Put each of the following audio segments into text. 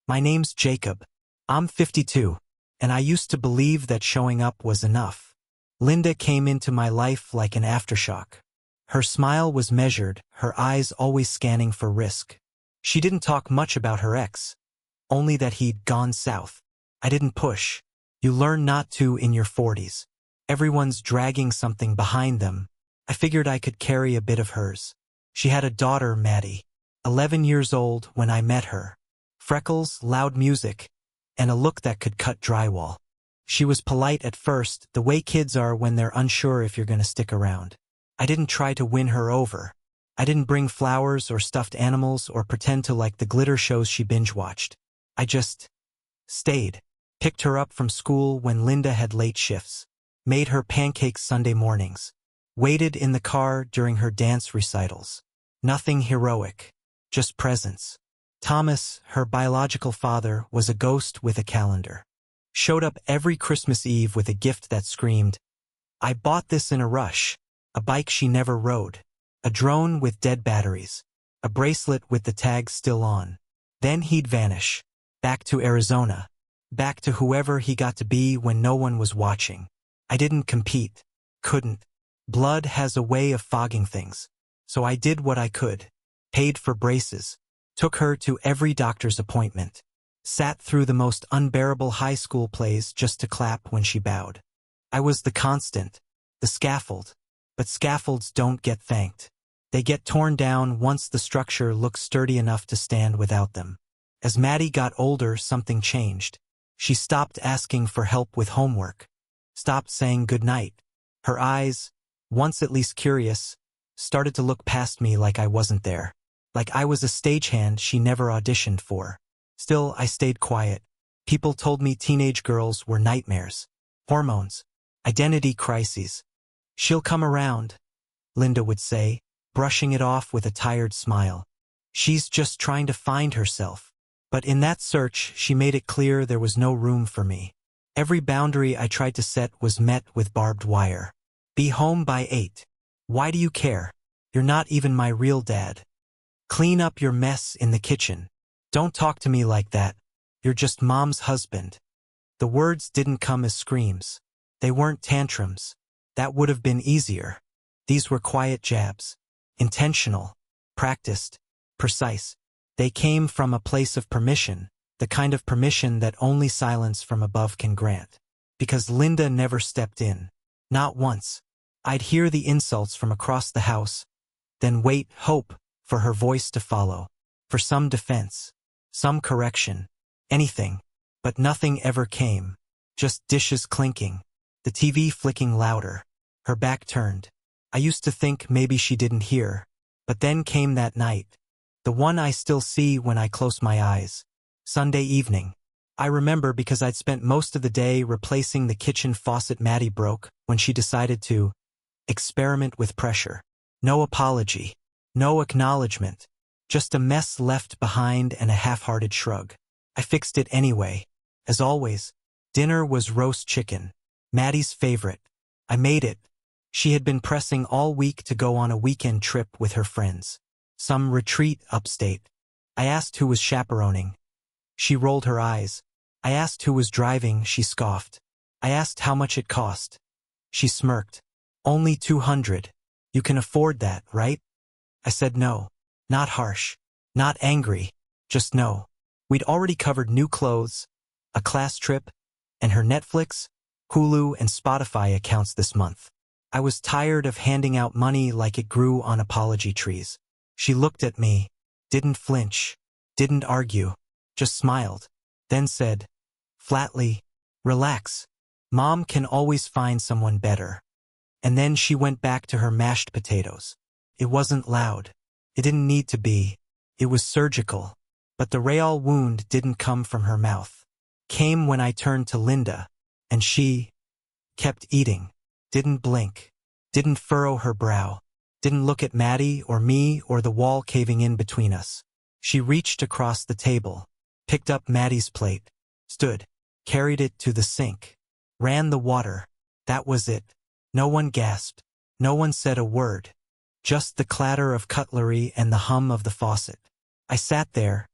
My name's Jacob. I'm 52, and I used to believe that showing up was enough. Linda came into my life like an aftershock. Her smile was measured, her eyes always scanning for risk. She didn't talk much about her ex, only that he'd gone south. I didn't push. You learn not to in your 40s. Everyone's dragging something behind them. I figured I could carry a bit of hers. She had a daughter, Maddie, 11 years old when I met her. Freckles, loud music, and a look that could cut drywall. She was polite at first, the way kids are when they're unsure if you're going to stick around. I didn't try to win her over. I didn't bring flowers or stuffed animals or pretend to like the glitter shows she binge-watched. I just stayed. Picked her up from school when Linda had late shifts. Made her pancakes Sunday mornings. Waited in the car during her dance recitals. Nothing heroic. Just presence. Thomas, her biological father, was a ghost with a calendar. Showed up every Christmas Eve with a gift that screamed, "I bought this in a rush." A bike she never rode. A drone with dead batteries. A bracelet with the tag still on. Then he'd vanish. Back to Arizona. Back to whoever he got to be when no one was watching. I didn't compete. Couldn't. Blood has a way of fogging things. So I did what I could. Paid for braces. Took her to every doctor's appointment. Sat through the most unbearable high school plays just to clap when she bowed. I was the constant. The scaffold. But scaffolds don't get thanked. They get torn down once the structure looks sturdy enough to stand without them. As Maddie got older, something changed. She stopped asking for help with homework. Stopped saying goodnight. Her eyes, once at least curious, started to look past me like I wasn't there. Like I was a stagehand she never auditioned for. Still, I stayed quiet. People told me teenage girls were nightmares. Hormones. Identity crises. "She'll come around," Linda would say, brushing it off with a tired smile. "She's just trying to find herself." But in that search, she made it clear there was no room for me. Every boundary I tried to set was met with barbed wire. "Be home by 8. Why do you care? You're not even my real dad. Clean up your mess in the kitchen. Don't talk to me like that. You're just mom's husband." The words didn't come as screams. They weren't tantrums. That would have been easier. These were quiet jabs. Intentional. Practiced. Precise. They came from a place of permission, the kind of permission that only silence from above can grant. Because Linda never stepped in. Not once. I'd hear the insults from across the house, then wait, hope, for her voice to follow. For some defense. Some correction. Anything. But nothing ever came. Just dishes clinking. The TV flicking louder. Her back turned. I used to think maybe she didn't hear. But then came that night. The one I still see when I close my eyes. Sunday evening. I remember because I'd spent most of the day replacing the kitchen faucet Maddie broke when she decided to experiment with pressure. No apology. No acknowledgement. Just a mess left behind and a half-hearted shrug. I fixed it anyway. As always, dinner was roast chicken. Maddie's favorite. I made it. She had been pressing all week to go on a weekend trip with her friends. Some retreat upstate. I asked who was chaperoning. She rolled her eyes. I asked who was driving. She scoffed. I asked how much it cost. She smirked. "Only 200. You can afford that, right?" I said no. Not harsh. Not angry. Just no. We'd already covered new clothes, a class trip, and her Netflix, Hulu, and Spotify accounts this month. I was tired of handing out money like it grew on apology trees. She looked at me, didn't flinch, didn't argue, just smiled, then said, flatly, "Relax. Mom can always find someone better." And then she went back to her mashed potatoes. It wasn't loud. It didn't need to be. It was surgical. But the real wound didn't come from her mouth. Came when I turned to Linda, and she kept eating. Didn't blink. Didn't furrow her brow. Didn't look at Maddie or me or the wall caving in between us. She reached across the table, picked up Maddie's plate, stood, carried it to the sink, ran the water. That was it. No one gasped. No one said a word. Just the clatter of cutlery and the hum of the faucet. I sat there,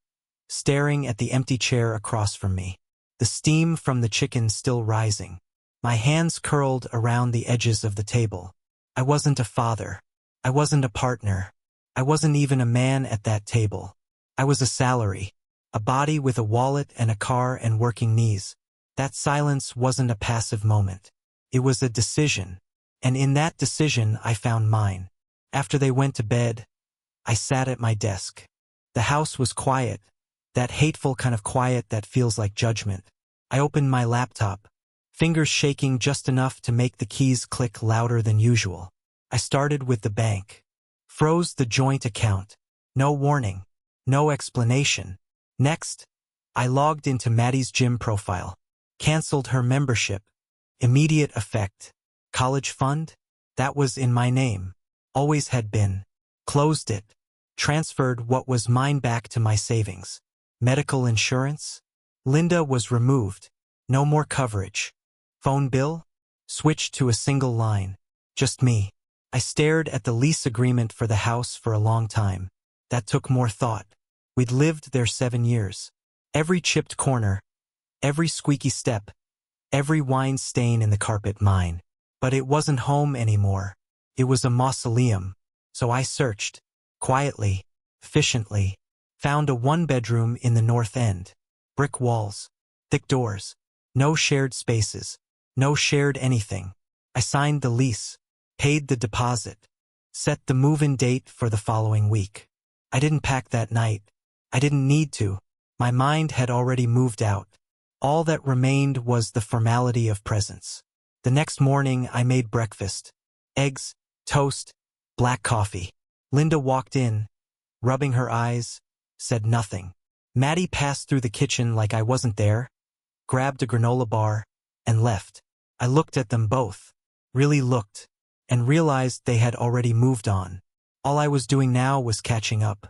staring at the empty chair across from me. The steam from the chicken still rising. My hands curled around the edges of the table. I wasn't a father. I wasn't a partner. I wasn't even a man at that table. I was a salary. A body with a wallet and a car and working knees. That silence wasn't a passive moment. It was a decision. And in that decision, I found mine. After they went to bed, I sat at my desk. The house was quiet. That hateful kind of quiet that feels like judgment. I opened my laptop, fingers shaking just enough to make the keys click louder than usual. I started with the bank. Froze the joint account. No warning. No explanation. Next, I logged into Maddie's gym profile. Canceled her membership. Immediate effect. College fund? That was in my name. Always had been. Closed it. Transferred what was mine back to my savings. Medical insurance? Linda was removed. No more coverage. Phone bill? Switched to a single line. Just me. I stared at the lease agreement for the house for a long time. That took more thought. We'd lived there 7 years. Every chipped corner, every squeaky step, every wine stain in the carpet mine. But it wasn't home anymore. It was a mausoleum. So I searched. Quietly, efficiently. Found a one-bedroom in the north end. Brick walls. Thick doors. No shared spaces. No shared anything. I signed the lease. Paid the deposit. Set the move-in date for the following week. I didn't pack that night. I didn't need to. My mind had already moved out. All that remained was the formality of presence. The next morning I made breakfast. Eggs, toast, black coffee. Linda walked in, rubbing her eyes, said nothing. Maddie passed through the kitchen like I wasn't there, grabbed a granola bar, and left. I looked at them both, really looked, and realized they had already moved on. All I was doing now was catching up.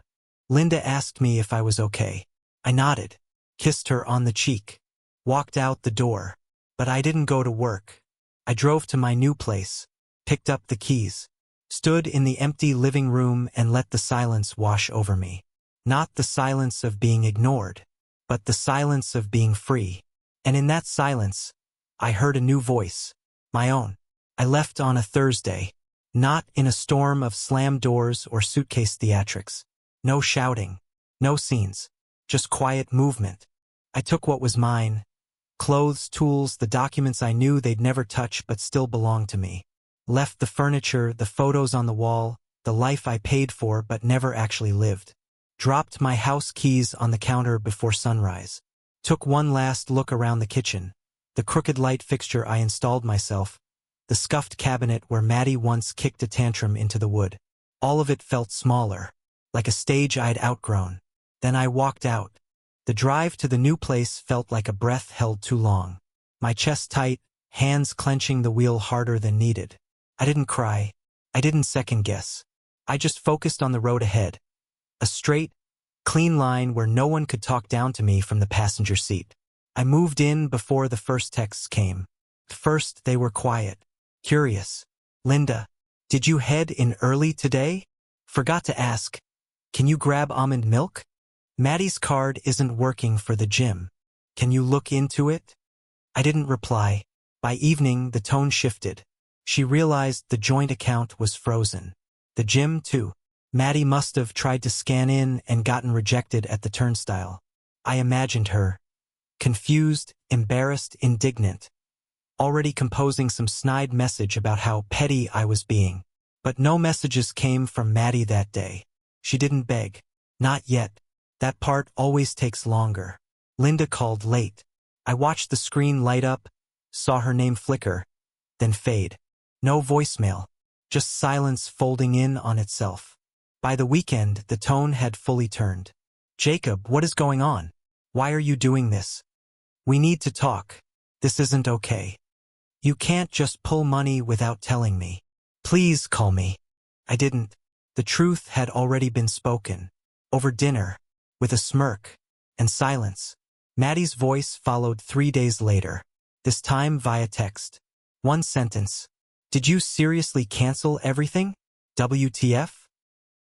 Linda asked me if I was okay. I nodded, kissed her on the cheek, walked out the door. But I didn't go to work. I drove to my new place, picked up the keys, stood in the empty living room and let the silence wash over me. Not the silence of being ignored, but the silence of being free. And in that silence, I heard a new voice, my own. I left on a Thursday, not in a storm of slammed doors or suitcase theatrics. No shouting, no scenes, just quiet movement. I took what was mine, clothes, tools, the documents I knew they'd never touch but still belonged to me. Left the furniture, the photos on the wall, the life I paid for but never actually lived. Dropped my house keys on the counter before sunrise. Took one last look around the kitchen, the crooked light fixture I installed myself, the scuffed cabinet where Maddie once kicked a tantrum into the wood. All of it felt smaller, like a stage I'd outgrown. Then I walked out. The drive to the new place felt like a breath held too long. My chest tight, hands clenching the wheel harder than needed. I didn't cry. I didn't second guess. I just focused on the road ahead. A straight, clean line where no one could talk down to me from the passenger seat. I moved in before the first texts came. First, they were quiet, curious. Linda, did you head in early today? Forgot to ask. Can you grab almond milk? Maddie's card isn't working for the gym. Can you look into it? I didn't reply. By evening, the tone shifted. She realized the joint account was frozen. The gym, too. Maddie must have tried to scan in and gotten rejected at the turnstile. I imagined her. Confused, embarrassed, indignant. Already composing some snide message about how petty I was being. But no messages came from Maddie that day. She didn't beg. Not yet. That part always takes longer. Linda called late. I watched the screen light up, saw her name flicker, then fade. No voicemail, just silence folding in on itself. By the weekend, the tone had fully turned. Jacob, what is going on? Why are you doing this? We need to talk. This isn't okay. You can't just pull money without telling me. Please call me. I didn't. The truth had already been spoken. Over dinner, with a smirk, and silence. Maddie's voice followed 3 days later, this time via text. One sentence. Did you seriously cancel everything? WTF?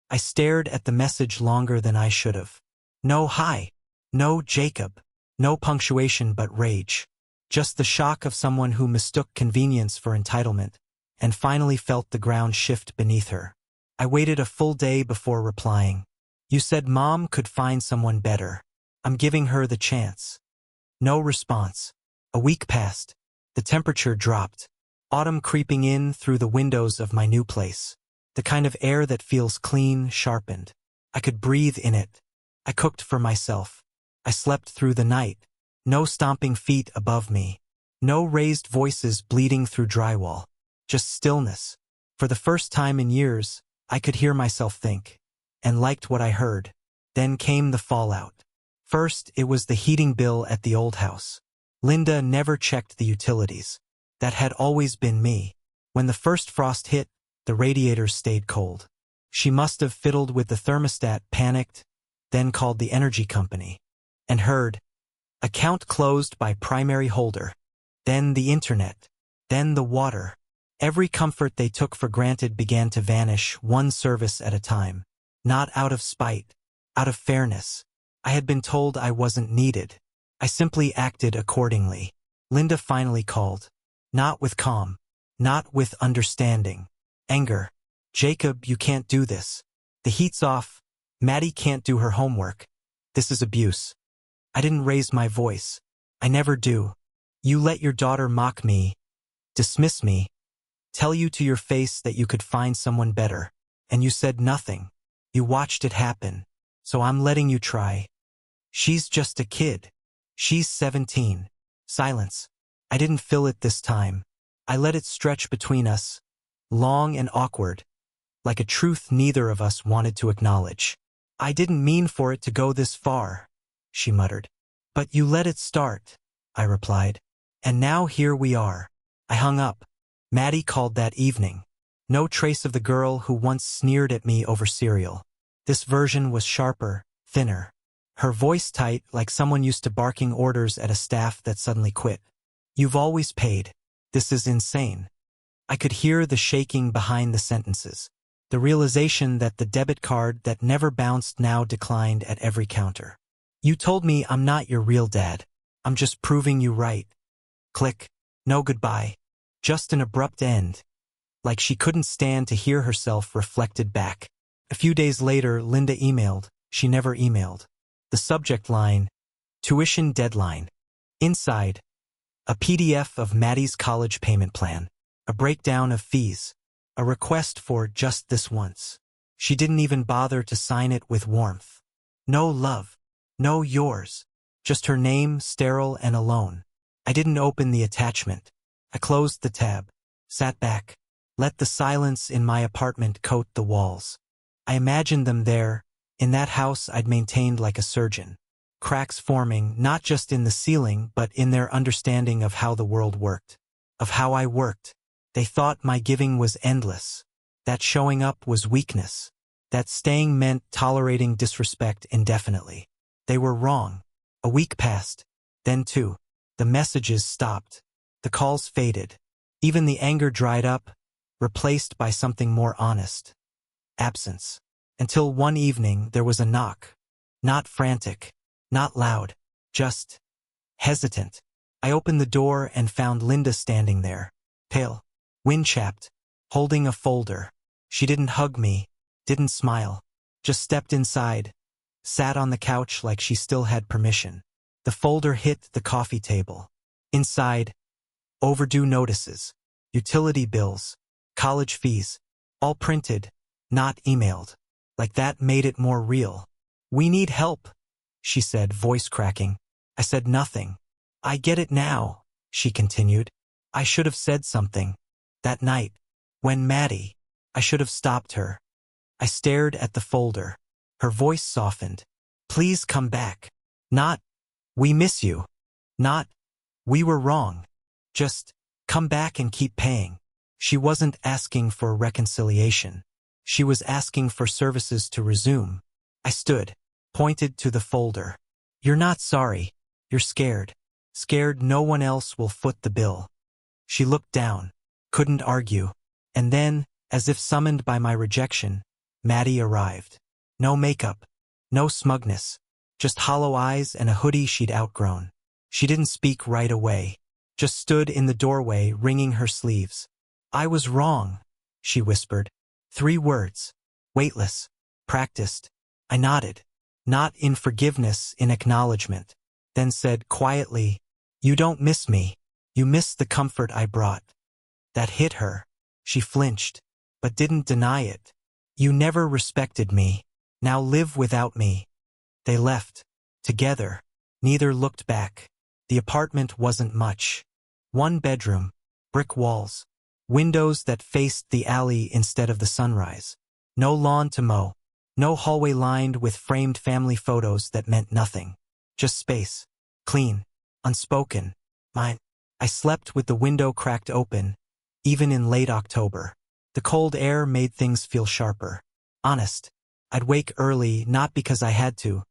I stared at the message longer than I should have. No, hi. No Jacob. No punctuation but rage. Just the shock of someone who mistook convenience for entitlement, and finally felt the ground shift beneath her. I waited a full day before replying. You said Mom could find someone better. I'm giving her the chance. No response. A week passed. The temperature dropped. Autumn creeping in through the windows of my new place. The kind of air that feels clean, sharpened. I could breathe in it. I cooked for myself. I slept through the night. No stomping feet above me. No raised voices bleeding through drywall. Just stillness. For the first time in years, I could hear myself think, and liked what I heard. Then came the fallout. First, it was the heating bill at the old house. Linda never checked the utilities. That had always been me. When the first frost hit, the radiators stayed cold. She must have fiddled with the thermostat, panicked, then called the energy company. And heard, account closed by primary holder. Then the internet. Then the water. Every comfort they took for granted began to vanish, one service at a time. Not out of spite, out of fairness. I had been told I wasn't needed. I simply acted accordingly. Linda finally called. Not with calm. Not with understanding. Anger. Jacob, you can't do this. The heat's off. Maddie can't do her homework. This is abuse. I didn't raise my voice. I never do. You let your daughter mock me, dismiss me, tell you to your face that you could find someone better, and you said nothing. You watched it happen, so I'm letting you try. She's just a kid. She's 17. Silence. I didn't fill it this time. I let it stretch between us, long and awkward, like a truth neither of us wanted to acknowledge. I didn't mean for it to go this far, she muttered. But you let it start, I replied. And now here we are. I hung up. Maddie called that evening. No trace of the girl who once sneered at me over cereal. This version was sharper, thinner. Her voice tight, like someone used to barking orders at a staff that suddenly quit. You've always paid. This is insane. I could hear the shaking behind the sentences. The realization that the debit card that never bounced now declined at every counter. You told me I'm not your real dad. I'm just proving you right. Click. No goodbye. Just an abrupt end. Like she couldn't stand to hear herself reflected back. A few days later, Linda emailed. She never emailed. The subject line, tuition deadline. Inside, a PDF of Maddie's college payment plan. A breakdown of fees. A request for just this once. She didn't even bother to sign it with warmth. No love. No yours. Just her name, sterile and alone. I didn't open the attachment. I closed the tab. Sat back. Let the silence in my apartment coat the walls. I imagined them there, in that house I'd maintained like a surgeon. Cracks forming, not just in the ceiling, but in their understanding of how the world worked. Of how I worked. They thought my giving was endless. That showing up was weakness. That staying meant tolerating disrespect indefinitely. They were wrong. A week passed. Then two. The messages stopped. The calls faded. Even the anger dried up, replaced by something more honest. Absence. Until one evening there was a knock. Not frantic. Not loud. Just hesitant. I opened the door and found Linda standing there. Pale. Wind-chapped. Holding a folder. She didn't hug me. Didn't smile. Just stepped inside. Sat on the couch like she still had permission. The folder hit the coffee table. Inside, overdue notices, utility bills, college fees, all printed, not emailed. Like that made it more real. We need help, she said, voice cracking. I said nothing. I get it now, she continued. I should have said something. That night, when Maddie, I should have stopped her. I stared at the folder. Her voice softened. Please come back. Not, we miss you. Not, we were wrong. Just, come back and keep paying. She wasn't asking for reconciliation. She was asking for services to resume. I stood, pointed to the folder. You're not sorry. You're scared. Scared no one else will foot the bill. She looked down, couldn't argue. And then, as if summoned by my rejection, Maddie arrived. No makeup. No smugness. just hollow eyes and a hoodie she'd outgrown. She didn't speak right away, just stood in the doorway wringing her sleeves. "I was wrong," she whispered. 3 words. Weightless. Practiced. I nodded. Not in forgiveness, in acknowledgement. Then said quietly, "You don't miss me. You miss the comfort I brought." That hit her. She flinched, but didn't deny it. "You never respected me. Now live without me." They left. Together. Neither looked back. The apartment wasn't much. 1 bedroom. Brick walls. Windows that faced the alley instead of the sunrise. No lawn to mow. No hallway lined with framed family photos that meant nothing. Just space. Clean. Unspoken. Mine. I slept with the window cracked open, even in late October. The cold air made things feel sharper. Honest. I'd wake early not because I had to,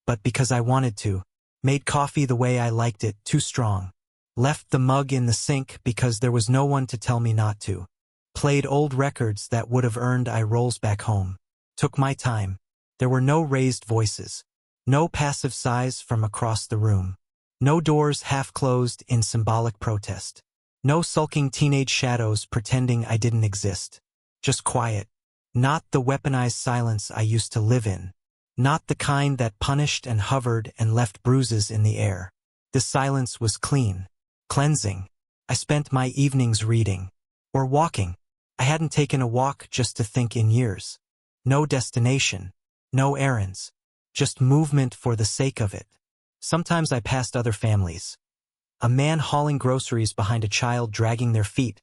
but because I wanted to. Made coffee the way I liked it, too strong. Left the mug in the sink because there was no one to tell me not to. Played old records that would have earned eye rolls back home. Took my time. There were no raised voices. No passive sighs from across the room. No doors half closed in symbolic protest. No sulking teenage shadows pretending I didn't exist. Just quiet. Not the weaponized silence I used to live in. Not the kind that punished and hovered and left bruises in the air. This silence was clean. Cleansing. I spent my evenings reading. Or walking. I hadn't taken a walk just to think in years. No destination. No errands. Just movement for the sake of it. Sometimes I passed other families. A man hauling groceries behind a child dragging their feet.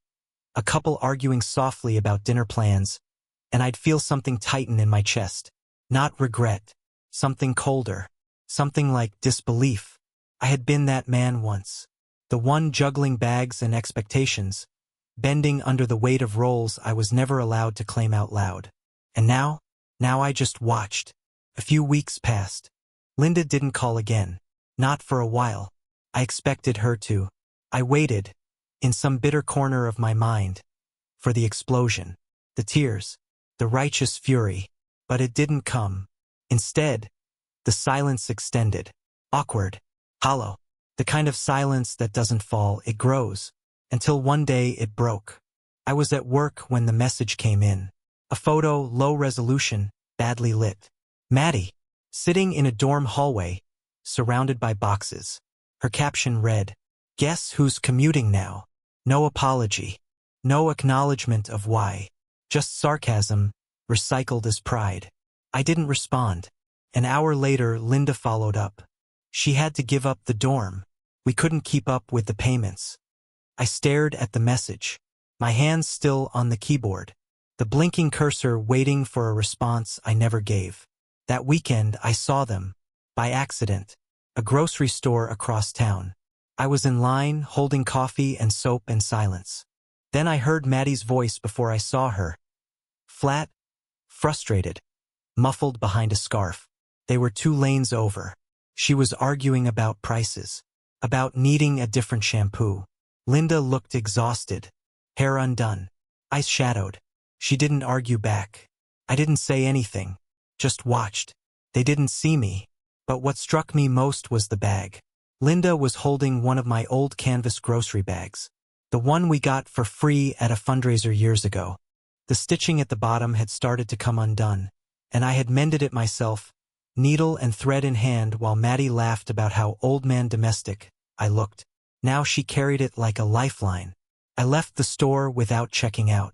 A couple arguing softly about dinner plans. And I'd feel something tighten in my chest. Not regret. Something colder. Something like disbelief. I had been that man once. The one juggling bags and expectations. Bending under the weight of roles I was never allowed to claim out loud. And now I just watched. A few weeks passed. Linda didn't call again. Not for a while. I expected her to. I waited, in some bitter corner of my mind, for the explosion, the tears, the righteous fury. But it didn't come. Instead, the silence extended. Awkward. Hollow. The kind of silence that doesn't fall, it grows. Until one day it broke. I was at work when the message came in. A photo, low resolution, badly lit. Maddie, sitting in a dorm hallway, surrounded by boxes. Her caption read, "Guess who's commuting now?" No apology. No acknowledgement of why. Just sarcasm, recycled as pride. I didn't respond. An hour later, Linda followed up. She had to give up the dorm. We couldn't keep up with the payments. I stared at the message, my hands still on the keyboard, the blinking cursor waiting for a response I never gave. That weekend, I saw them, by accident, a grocery store across town. I was in line, holding coffee and soap and silence. Then I heard Maddie's voice before I saw her. Flat, frustrated, muffled behind a scarf. They were 2 lanes over. She was arguing about prices, about needing a different shampoo. Linda looked exhausted, hair undone, eyes shadowed. She didn't argue back. I didn't say anything, just watched. They didn't see me, but what struck me most was the bag. Linda was holding one of my old canvas grocery bags, the one we got for free at a fundraiser years ago. The stitching at the bottom had started to come undone, and I had mended it myself, needle and thread in hand, while Maddie laughed about how old man domestic I looked. Now she carried it like a lifeline. I left the store without checking out.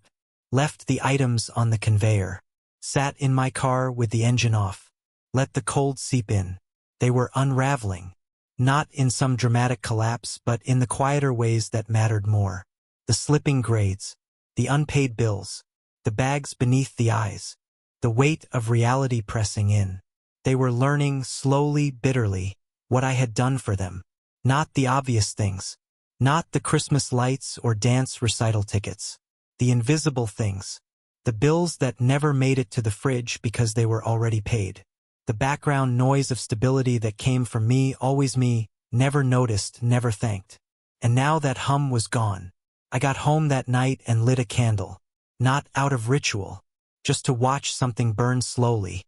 Left the items on the conveyor. Sat in my car with the engine off. Let the cold seep in. They were unraveling. Not in some dramatic collapse, but in the quieter ways that mattered more. The slipping grades. The unpaid bills. The bags beneath the eyes. The weight of reality pressing in. They were learning, slowly, bitterly, what I had done for them. Not the obvious things. Not the Christmas lights or dance recital tickets. The invisible things. The bills that never made it to the fridge because they were already paid. The background noise of stability that came from me, always me, never noticed, never thanked. And now that hum was gone. I got home that night and lit a candle. Not out of ritual. Just to watch something burn slowly.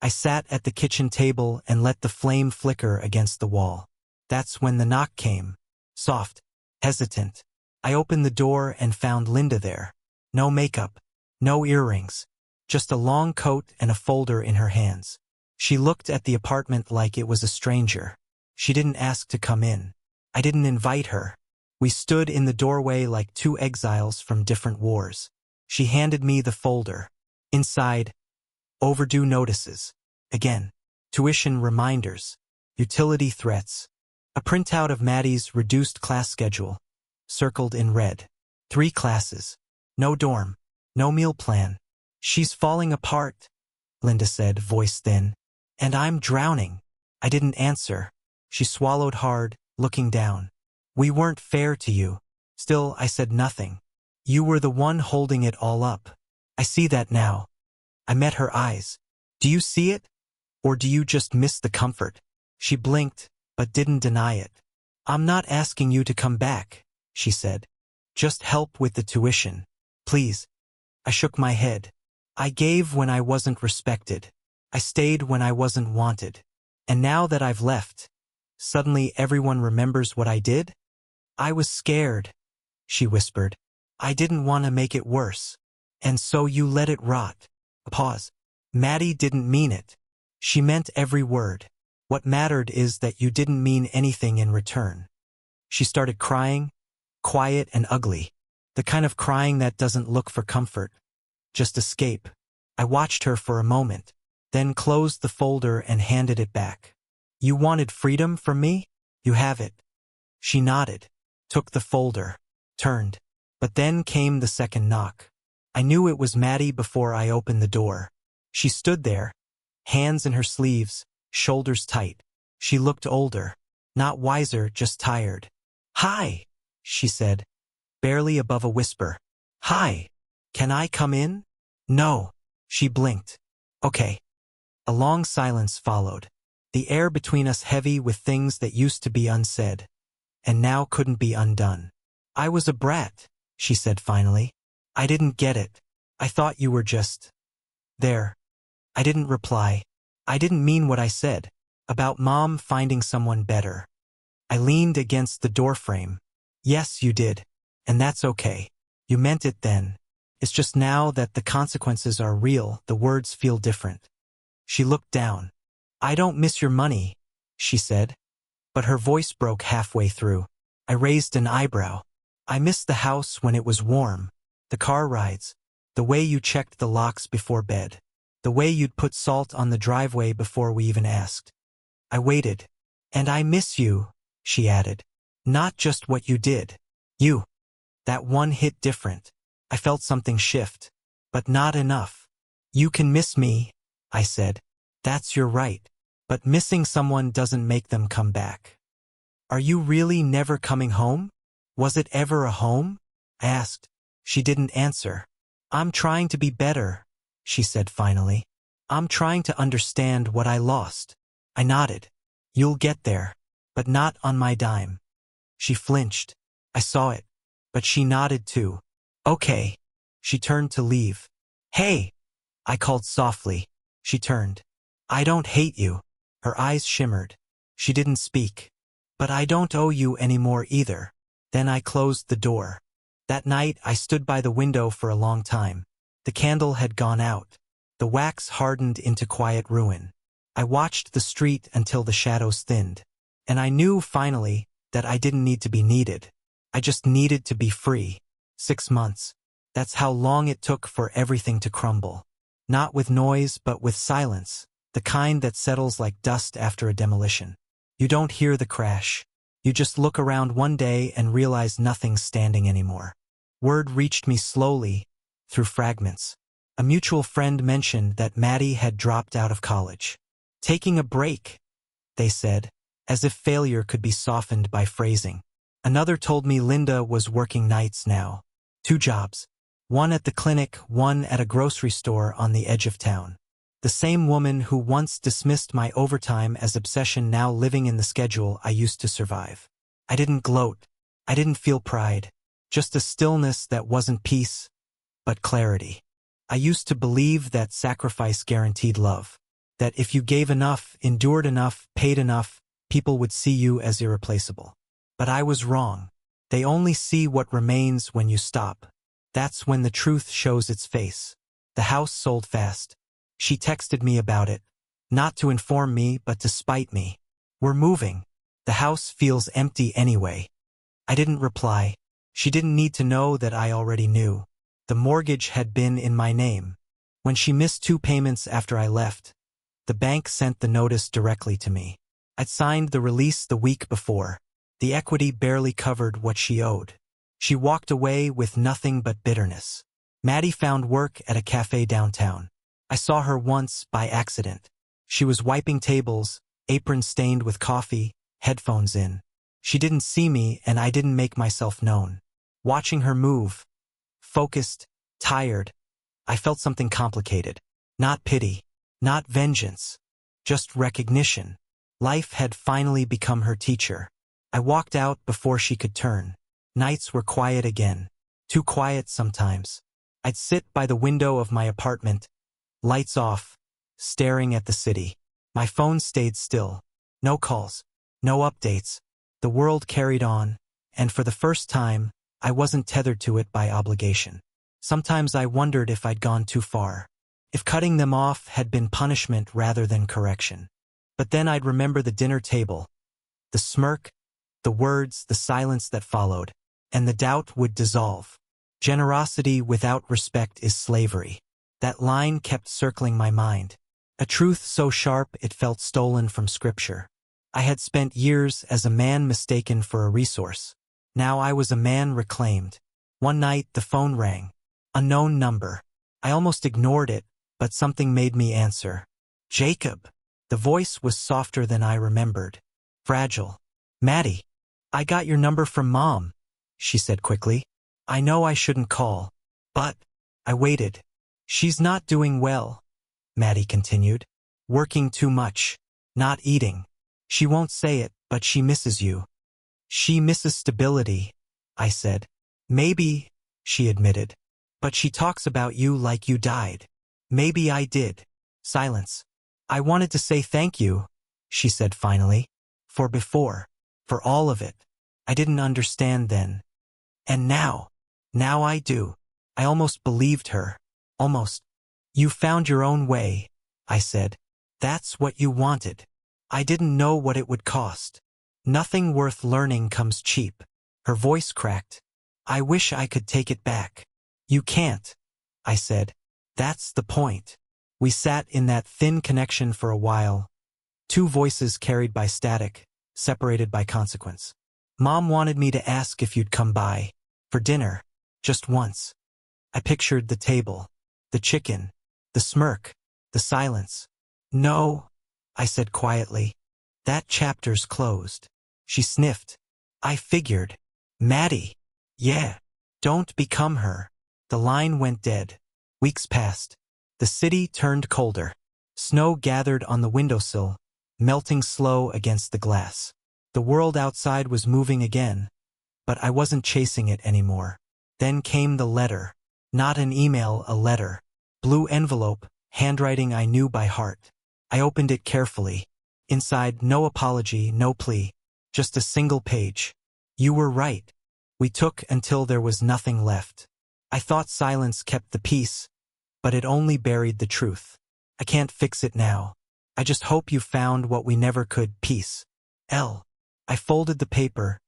I sat at the kitchen table and let the flame flicker against the wall. That's when the knock came. Soft, hesitant. I opened the door and found Linda there. No makeup, no earrings, just a long coat and a folder in her hands. She looked at the apartment like it was a stranger. She didn't ask to come in. I didn't invite her. We stood in the doorway like two exiles from different wars. She handed me the folder. Inside, overdue notices. Again, tuition reminders, utility threats. A printout of Maddie's reduced class schedule, circled in red. 3 classes. No dorm. No meal plan. She's falling apart, Linda said, voice thin. And I'm drowning. I didn't answer. She swallowed hard, looking down. We weren't fair to you. Still, I said nothing. You were the one holding it all up. I see that now. I met her eyes. Do you see it? Or do you just miss the comfort? She blinked, but didn't deny it. I'm not asking you to come back, she said. Just help with the tuition. Please. I shook my head. I gave when I wasn't respected. I stayed when I wasn't wanted. And now that I've left, suddenly everyone remembers what I did? I was scared, she whispered. I didn't want to make it worse. And so you let it rot. A pause. Maddie didn't mean it. She meant every word. What mattered is that you didn't mean anything in return. She started crying, quiet and ugly. The kind of crying that doesn't look for comfort, just escape. I watched her for a moment, then closed the folder and handed it back. You wanted freedom from me? You have it. She nodded, took the folder, turned. But then came the second knock. I knew it was Maddie before I opened the door. She stood there, hands in her sleeves, shoulders tight. She looked older, not wiser, just tired. Hi, she said, barely above a whisper. Hi, can I come in? No, she blinked. Okay. A long silence followed, the air between us heavy with things that used to be unsaid, and now couldn't be undone. I was a brat, she said finally. I didn't get it. I thought you were just there. I didn't reply. I didn't mean what I said about Mom finding someone better. I leaned against the doorframe. Yes, you did. And that's okay. You meant it then. It's just now that the consequences are real, the words feel different. She looked down. I don't miss your money, she said. But her voice broke halfway through. I raised an eyebrow. I missed the house when it was warm, the car rides, the way you checked the locks before bed, the way you'd put salt on the driveway before we even asked. I waited. And I miss you, she added. Not just what you did. You. That one hit different. I felt something shift. But not enough. You can miss me, I said. That's your right. But missing someone doesn't make them come back. Are you really never coming home? Was it ever a home? I asked. She didn't answer. I'm trying to be better, she said finally. I'm trying to understand what I lost. I nodded. You'll get there. But not on my dime. She flinched. I saw it. But she nodded too. Okay. She turned to leave. Hey! I called softly. She turned. I don't hate you. Her eyes shimmered. She didn't speak. But I don't owe you any more either. Then I closed the door. That night I stood by the window for a long time. The candle had gone out. The wax hardened into quiet ruin. I watched the street until the shadows thinned. And I knew finally that I didn't need to be needed. I just needed to be free. 6 months. That's how long it took for everything to crumble. Not with noise, but with silence. The kind that settles like dust after a demolition. You don't hear the crash. You just look around one day and realize nothing's standing anymore. Word reached me slowly, through fragments. A mutual friend mentioned that Maddie had dropped out of college. Taking a break, they said, as if failure could be softened by phrasing. Another told me Linda was working nights now. 2 jobs. One at the clinic, one at a grocery store on the edge of town. The same woman who once dismissed my overtime as obsession now living in the schedule I used to survive. I didn't gloat. I didn't feel pride. Just a stillness that wasn't peace, but clarity. I used to believe that sacrifice guaranteed love. That if you gave enough, endured enough, paid enough, people would see you as irreplaceable. But I was wrong. They only see what remains when you stop. That's when the truth shows its face. The house sold fast. She texted me about it. Not to inform me, but to spite me. We're moving. The house feels empty anyway. I didn't reply. She didn't need to know that I already knew. The mortgage had been in my name. When she missed 2 payments after I left, the bank sent the notice directly to me. I'd signed the release the week before. The equity barely covered what she owed. She walked away with nothing but bitterness. Maddie found work at a cafe downtown. I saw her once by accident. She was wiping tables, apron stained with coffee, headphones in. She didn't see me and I didn't make myself known. Watching her move, focused, tired, I felt something complicated. Not pity, not vengeance, just recognition. Life had finally become her teacher. I walked out before she could turn. Nights were quiet again. Too quiet sometimes. I'd sit by the window of my apartment, lights off, staring at the city. My phone stayed still. No calls, no updates. The world carried on, and for the first time, I wasn't tethered to it by obligation. Sometimes I wondered if I'd gone too far. If cutting them off had been punishment rather than correction. But then I'd remember the dinner table, the smirk, the words, the silence that followed, and the doubt would dissolve. Generosity without respect is slavery. That line kept circling my mind. A truth so sharp it felt stolen from scripture. I had spent years as a man mistaken for a resource. Now I was a man reclaimed. One night the phone rang. Unknown number. I almost ignored it, but something made me answer. Jacob. The voice was softer than I remembered. Fragile. Maddie. I got your number from Mom, she said quickly. I know I shouldn't call, but I waited. She's not doing well, Maddie continued. Working too much. Not eating. She won't say it, but she misses you. She misses stability, I said. Maybe, she admitted. But she talks about you like you died. Maybe I did. Silence. I wanted to say thank you, she said finally. For before. For all of it. I didn't understand then. And now. Now I do. I almost believed her. Almost. You found your own way, I said. That's what you wanted. I didn't know what it would cost. Nothing worth learning comes cheap. Her voice cracked. I wish I could take it back. You can't, I said. That's the point. We sat in that thin connection for a while. 2 voices carried by static, separated by consequence. Mom wanted me to ask if you'd come by. For dinner. Just once. I pictured the table. The chicken. The smirk. The silence. No, I said quietly. That chapter's closed. She sniffed. I figured. Maddie. Yeah. Don't become her. The line went dead. Weeks passed. The city turned colder. Snow gathered on the windowsill, melting slow against the glass. The world outside was moving again, but I wasn't chasing it anymore. Then came the letter. Not an email, a letter. Blue envelope, handwriting I knew by heart. I opened it carefully. Inside, no apology, no plea. Just a single page. You were right. We took until there was nothing left. I thought silence kept the peace, but it only buried the truth. I can't fix it now. I just hope you found what we never could, peace. L. I folded the paper,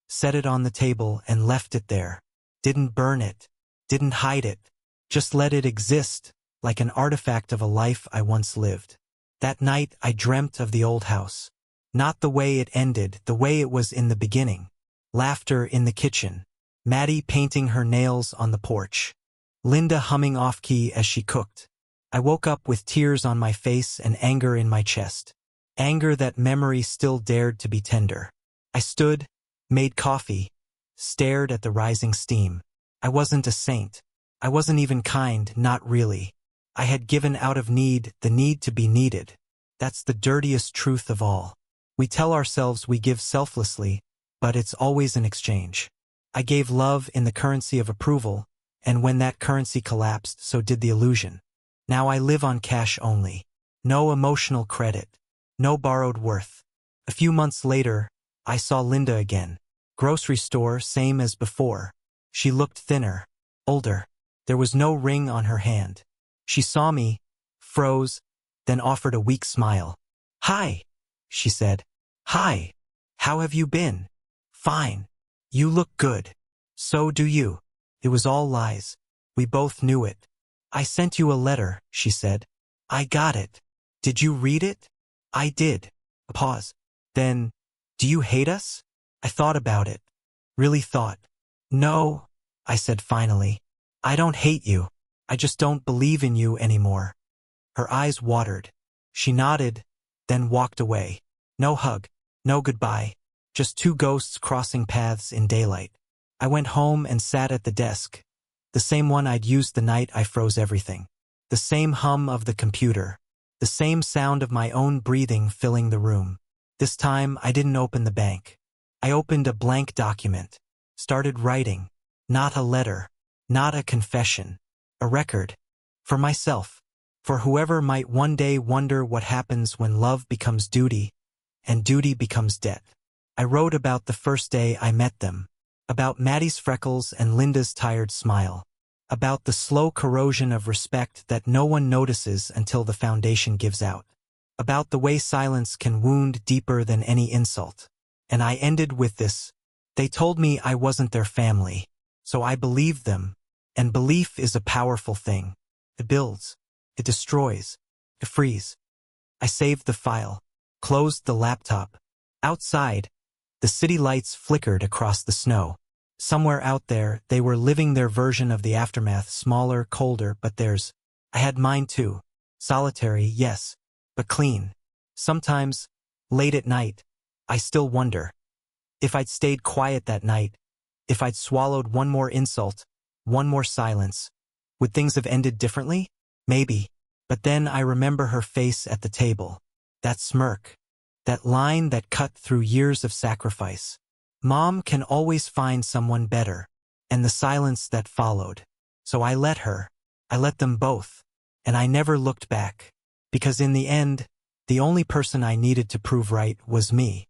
set it on the table and left it there. Didn't burn it. Didn't hide it. Just let it exist, like an artifact of a life I once lived. That night I dreamt of the old house. Not the way it ended, the way it was in the beginning. Laughter in the kitchen. Maddie painting her nails on the porch. Linda humming off-key as she cooked. I woke up with tears on my face and anger in my chest. Anger that memory still dared to be tender. I stood, made coffee, stared at the rising steam. I wasn't a saint. I wasn't even kind, not really. I had given out of need, the need to be needed. That's the dirtiest truth of all. We tell ourselves we give selflessly, but it's always an exchange. I gave love in the currency of approval, and when that currency collapsed, so did the illusion. Now I live on cash only. No emotional credit. No borrowed worth. A few months later, I saw Linda again. Grocery store, same as before. She looked thinner, older. There was no ring on her hand. She saw me, froze, then offered a weak smile. "Hi," she said. "Hi. How have you been?" "Fine. You look good." "So do you." It was all lies. We both knew it. "I sent you a letter," she said. "I got it." "Did you read it?" "I did." A pause. Then, "Do you hate us?" I thought about it. Really thought. "No," I said finally. "I don't hate you. I just don't believe in you anymore." Her eyes watered. She nodded, then walked away. No hug, no goodbye, just two ghosts crossing paths in daylight. I went home and sat at the desk, the same one I'd used the night I froze everything. The same hum of the computer, the same sound of my own breathing filling the room. This time I didn't open the bank. I opened a blank document, started writing, not a letter, not a confession, a record, for myself, for whoever might one day wonder what happens when love becomes duty, and duty becomes debt. I wrote about the first day I met them, about Maddie's freckles and Linda's tired smile, about the slow corrosion of respect that no one notices until the foundation gives out, about the way silence can wound deeper than any insult. And I ended with this. They told me I wasn't their family, so I believed them, and belief is a powerful thing. It builds, it destroys, it frees. I saved the file, closed the laptop. Outside, the city lights flickered across the snow. Somewhere out there, they were living their version of the aftermath, smaller, colder, but theirs. I had mine too. Solitary, yes, but clean. Sometimes, late at night, I still wonder. If I'd stayed quiet that night, if I'd swallowed one more insult, one more silence, would things have ended differently? Maybe. But then I remember her face at the table. That smirk. That line that cut through years of sacrifice. Mom can always find someone better. And the silence that followed. So I let her. I let them both. And I never looked back. Because in the end, the only person I needed to prove right was me.